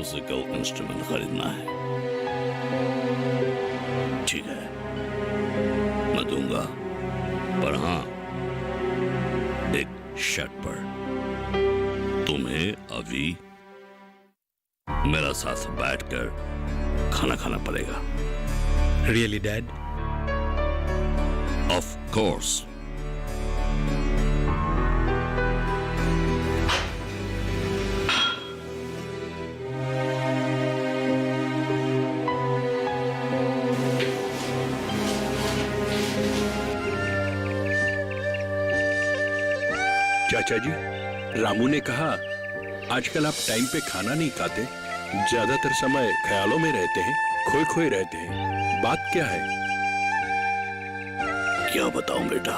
Musical instrument खरीदना है। ठीक है, मैं दूंगा, पर हाँ, एक शर्त पर। तुम्हें अभी मेरा साथ बैठकर खाना खाना पड़ेगा। Really, Dad? Of course. चाचा जी, रामू ने कहा आजकल आप टाइम पे खाना नहीं खाते, ज्यादातर समय ख्यालों में रहते हैं, खोए खोए रहते हैं। बात क्या है? क्या बताऊं बेटा,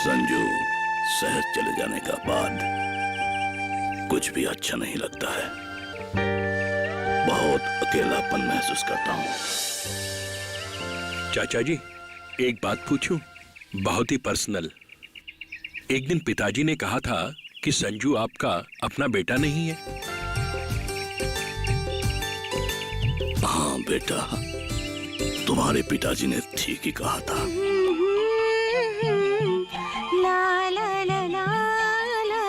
संजू शहर चले जाने का बाद कुछ भी अच्छा नहीं लगता है। बहुत अकेलापन महसूस करता हूं। चाचा जी, एक बात पूछूं, बहुत ही पर्सनल। एक दिन पिताजी ने कहा था कि संजू आपका अपना बेटा नहीं है। हाँ बेटा, तुम्हारे पिताजी ने ठीक ही कहा था। ला ला ला ला ला।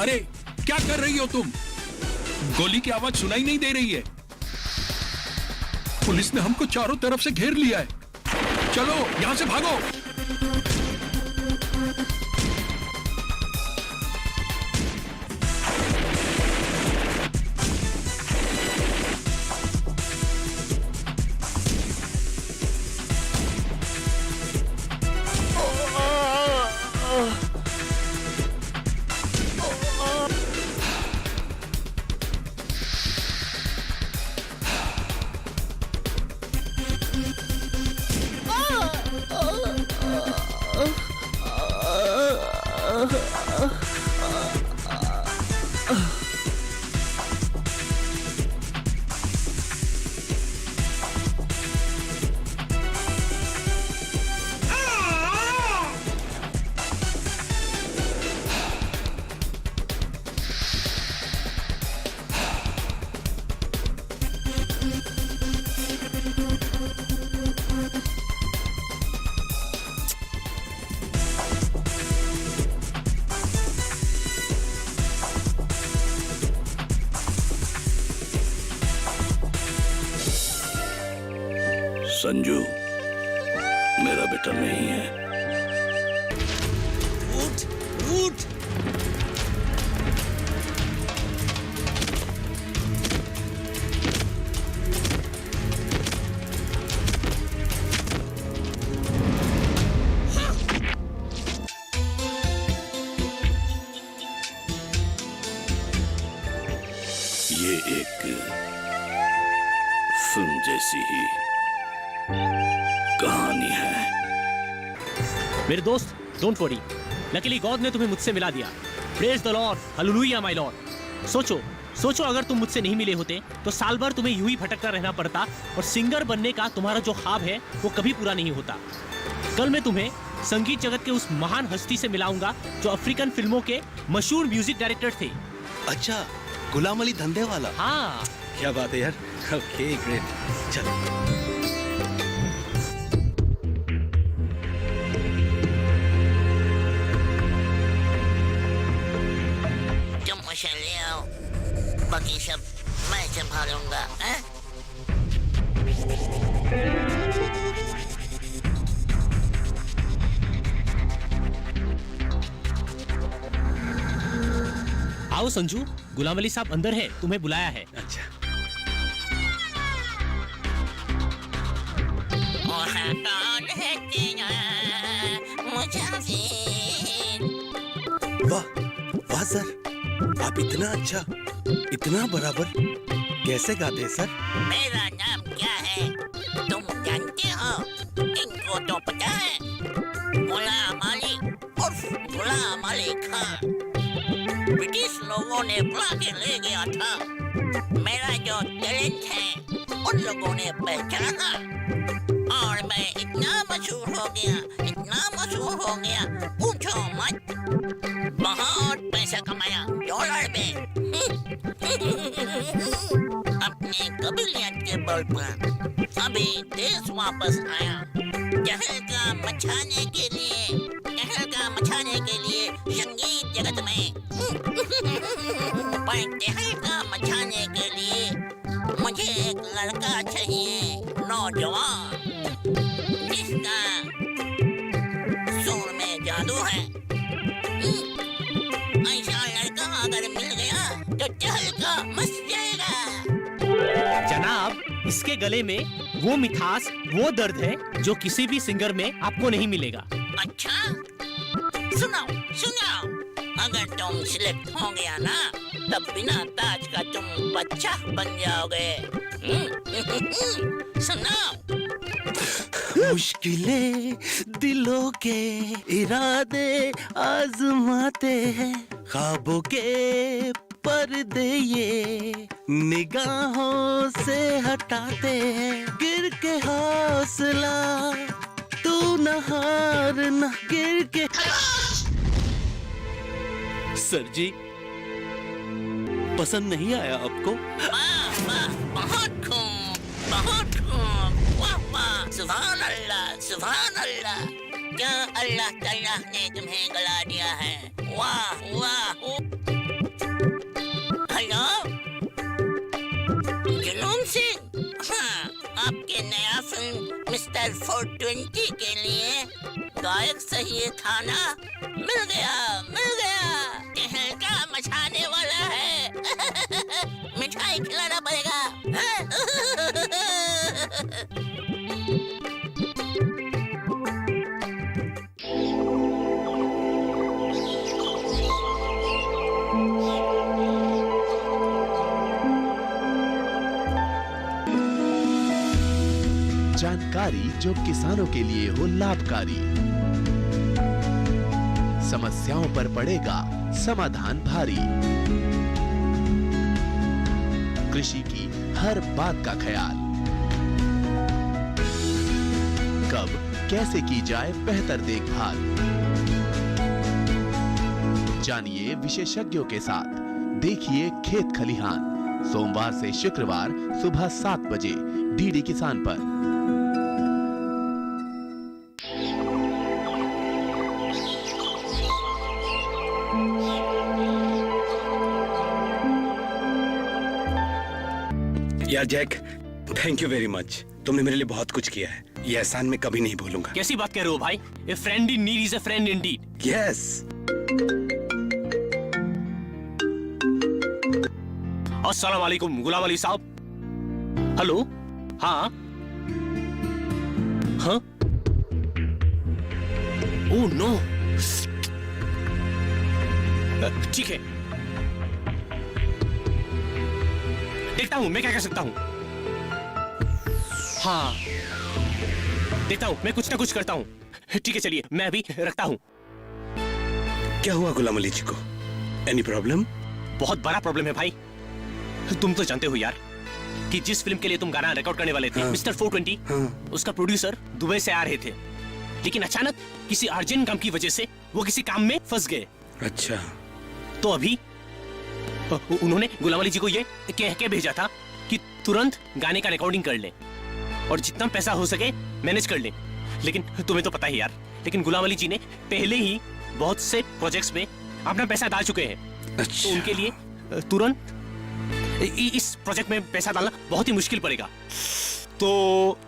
अरे क्या कर रही हो तुम? गोली की आवाज सुनाई नहीं दे रही है। पुलिस ने हमको चारों तरफ से घेर लिया है। चलो यहां से भागो। संजू मेरा बेटा नहीं है। उठ उठ। ये एक फिल्म जैसी ही कहानी है। मेरे दोस्त, डोंट वरी, लकीली गॉड ने तुम्हें मुझसे मिला दिया। Praise the Lord, hallelujah my Lord. सोचो अगर तुम मुझसे नहीं मिले होते तो साल भर तुम्हें यूं ही भटकता रहना पड़ता और सिंगर बनने का तुम्हारा जो ख्वाब है वो कभी पूरा नहीं होता। कल मैं तुम्हें संगीत जगत के उस महान हस्ती से मिलाऊंगा जो अफ्रीकन फिल्मों के मशहूर म्यूजिक डायरेक्टर थे। अच्छा, गुलाम अली धंधे वाला। हाँ, क्या बात है यार। ओके ग्रेट, चलो। बाकी सब मैं संभालूंगा। हैं? आओ संजू, गुलाम अली साहब अंदर है, तुम्हें बुलाया है। अच्छा। वाह वाह सर, आप इतना अच्छा, इतना बराबर कैसे गाते हैं सर? मेरा नाम क्या है तुम जानते हो? इनको तो पता है, गुलाम अली उर्फ गुलाम अली खान। ब्रिटिश लोगों ने बुला के ले गया था। मेरा जो टैलेंट है उन लोगों ने पहचाना और मैं इतना मशहूर हो गया, इतना मशहूर हो गया, पूछो मत। बहुत पैसा कमाया डॉलर में। अपने कबीलियत के बल पर अभी देश वापस आया, तहलका मचाने के लिए, तहलका मचाने के लिए संगीत जगत में। पर तहलका मचाने के लिए मुझे एक लड़का चाहिए, नौजवान, जिसका सुर में जादू है। ऐसा लड़का अगर मिल गया तो तहलका मच जाएगा। जनाब, इसके गले में वो मिठास, वो दर्द है जो किसी भी सिंगर में आपको नहीं मिलेगा। अच्छा, सुनाओ सुनाओ। अगर तुम सिलेक्ट हो गया ना, तब बिना ताज का तुम बच्चा बन जाओगे। सुनाओ। मुश्किलें दिलों के इरादे आजमाते हैं, ख्वाबों के पर्दे ये निगाहों से हटाते हैं। गिर के हौसला तू न हारना, गिर के। सर जी, पसंद नहीं आया आपको? वाह वाह, बहुत खूब, बहुत खूब। वाह वाह, सुभान अल्लाह, सुभान अल्लाह। क्या अल्लाह ताला ने तुम्हें गला दिया है। वाह वाह। हेलो जुलूम सिंह, हाँ, आपके नया फिल्म मिस्टर 420 के लिए गायक चाहिए था ना? मिल गया, मिल गया। तहलका मचाने वाला है। मिठाई खिलाना पड़ेगा। जानकारी जो किसानों के लिए हो लाभकारी, समस्याओं पर पड़ेगा समाधान भारी, कृषि की हर बात का ख्याल, कब कैसे की जाए बेहतर देखभाल। जानिए विशेषज्ञों के साथ, देखिए खेत खलिहान, सोमवार से शुक्रवार सुबह 7 बजे डीडी किसान पर। यार Jack, thank you very much. तुमने मेरे लिए बहुत कुछ किया है, ये एहसान मैं कभी नहीं भूलूंगा। कैसी बात कह रहे हो भाई? A friend in need is a friend indeed. Yes. अस्सलाम वालेकुम गुलाम अली साहब। हेलो, हाँ हाँ। ओह नो, ठीक है, देखता हूँ मैं क्या कर सकता हूँ। हाँ, देखता हूँ, मैं कुछ ना कुछ करता हूँ। ठीक है, चलिए मैं अभी रखता हूँ। क्या हुआ गुलाम अली जी को? Any problem? बहुत बड़ा प्रॉब्लम है भाई। तुम तो जानते हो यार कि जिस फिल्म के लिए तुम गाना रिकॉर्ड करने वाले थे, हाँ। मिस्टर 420, हाँ। उसका प्रोड्यूसर दुबई से आ रहे थे, लेकिन अचानक किसी अर्जेंट काम की वजह से वो किसी काम में फंस गए। अच्छा। तो अभी उन्होंने गुलाम अली जी को ये कह के भेजा था कि तुरंत गाने का रिकॉर्डिंग कर ले और जितना पैसा हो सके मैनेज कर ले। लेकिन तुम्हें तो पता ही यार, लेकिन गुलाम अली जी ने पहले ही बहुत से प्रोजेक्ट्स में अपना पैसा डाल चुके हैं। अच्छा। तो उनके लिए तुरंत इस प्रोजेक्ट में पैसा डालना बहुत ही मुश्किल पड़ेगा, तो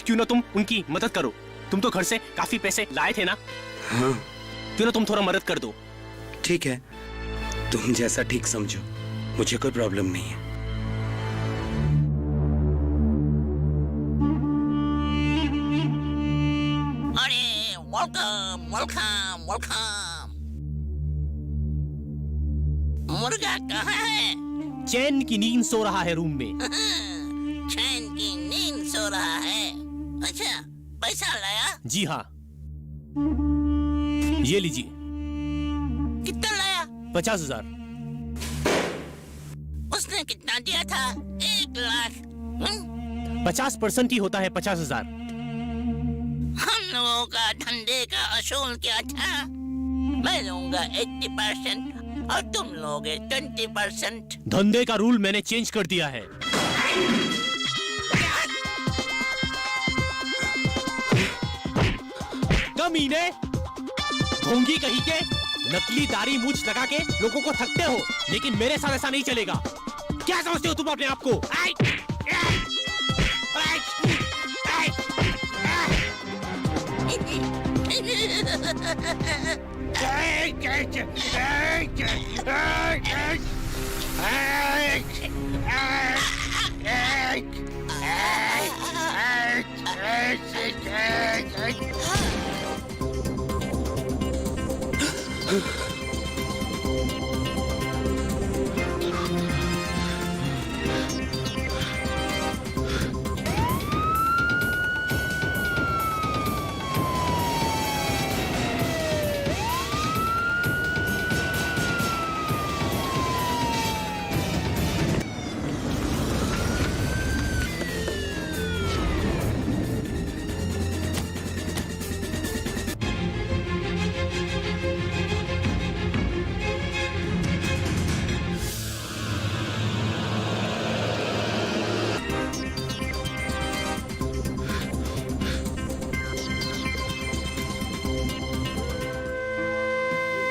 क्यों ना तुम उनकी मदद करो। तुम तो घर से काफी पैसे लाए थे ना? हाँ क्यों ना तुम थोड़ा मदद कर दो। ठीक है, तुम जैसा ठीक समझो, मुझे कोई प्रॉब्लम नहीं है। अरे वेलकम वेलकम वेलकम। मुर्गा कहाँ है? चैन की नींद सो रहा है रूम में। चैन की नींद सो रहा है। अच्छा, पैसा लाया? जी हाँ, ये लीजिए। कितना लाया? 50,000। उसने कितना दिया था? 1 लाख। 50% ही होता है 50,000। हम लोगों का धंधे का असूल क्या था? मैं लूंगा 80% और तुम लोगे 20%। धंधे का रूल मैंने चेंज कर दिया है। कमीने, ढोंगी कहीं के, नकली दाढ़ी मूंछ लगा के लोगों को ठगते हो, लेकिन मेरे साथ ऐसा नहीं चलेगा। क्या समझते हो तुम अपने आप को?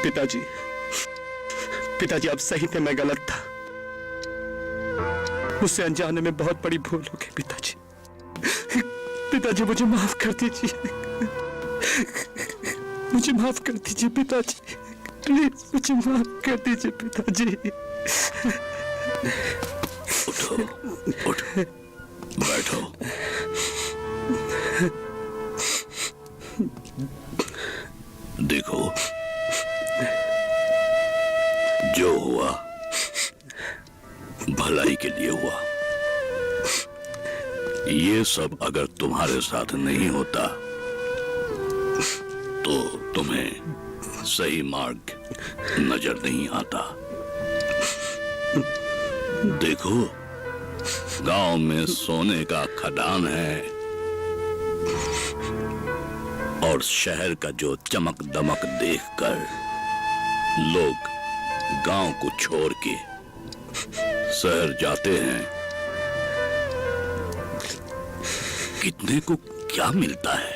पिताजी, पिताजी आप सही थे, मैं गलत था। मुझसे अनजाने में बहुत बड़ी भूल हो गई पिताजी। पिताजी मुझे माफ कर दीजिए, मुझे माफ कर दीजिए पिताजी, प्लीज मुझे माफ कर दीजिए पिताजी। उठो, उठो, बैठो। देखो, जो हुआ भलाई के लिए हुआ। ये सब अगर तुम्हारे साथ नहीं होता तो तुम्हें सही मार्ग नजर नहीं आता। देखो, गांव में सोने का खदान है और शहर का जो चमक दमक देखकर लोग गांव को छोड़ के शहर जाते हैं। कितने को क्या मिलता है?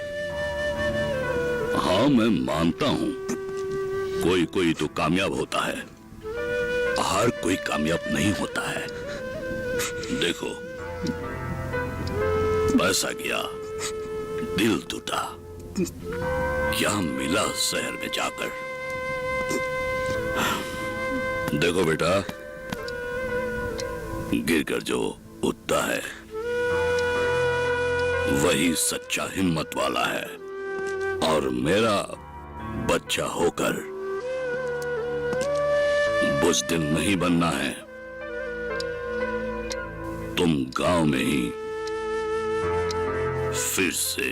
हाँ, मैं मानता हूं कोई कोई तो कामयाब होता है, हर कोई कामयाब नहीं होता है। देखो, पैसा गया, दिल टूटा, क्या मिला शहर में जाकर? देखो बेटा, गिरकर जो उठता है वही सच्चा हिम्मत वाला है। और मेरा बच्चा होकर बुज़दिल नहीं बनना है। तुम गांव में ही फिर से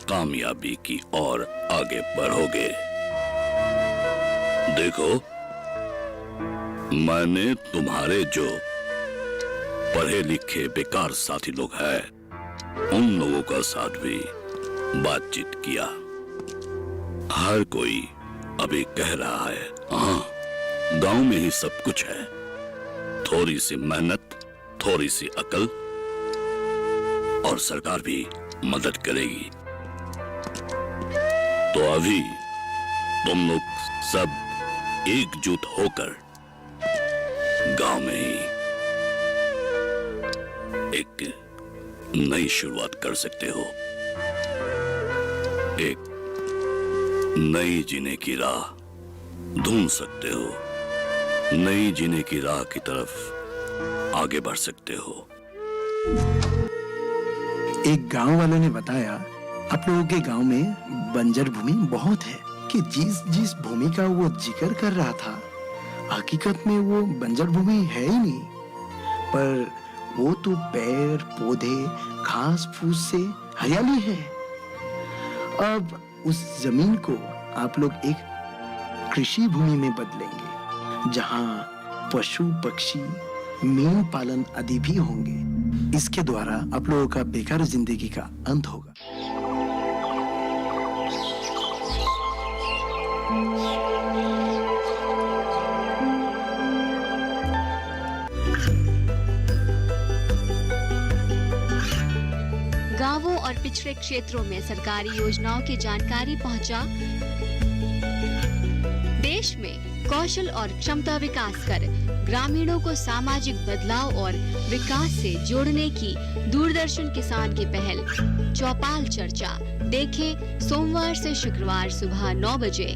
कामयाबी की ओर आगे बढ़ोगे। देखो, मैंने तुम्हारे जो पढ़े लिखे बेकार साथी लोग हैं, उन लोगों का साथ भी बातचीत किया। हर कोई अभी कह रहा है, हाँ, गांव में ही सब कुछ है। थोड़ी सी मेहनत, थोड़ी सी अकल और सरकार भी मदद करेगी। तो अभी तुम लोग सब एकजुट होकर गांव में ही एक नई शुरुआत कर सकते हो, एक नई जीने की राह ढूंढ सकते हो, नई जीने की राह की तरफ आगे बढ़ सकते हो। एक गांव वालों ने बताया, आप लोगों के गांव में बंजर भूमि बहुत है, कि जिस भूमि का वो जिक्र कर रहा था हकीकत में वो बंजर भूमि है ही नहीं, पर वो तो पेड़ पौधे घास फूस से हरियाली है। अब उस जमीन को आप लोग एक कृषि भूमि में बदलेंगे, जहां पशु पक्षी मीन पालन आदि भी होंगे। इसके द्वारा आप लोगों का बेकार जिंदगी का अंत होगा। गांवों और पिछड़े क्षेत्रों में सरकारी योजनाओं की जानकारी पहुंचा। देश में कौशल और क्षमता विकास कर ग्रामीणों को सामाजिक बदलाव और विकास से जोड़ने की दूरदर्शन किसान की पहल चौपाल चर्चा देखें सोमवार से शुक्रवार सुबह 9 बजे।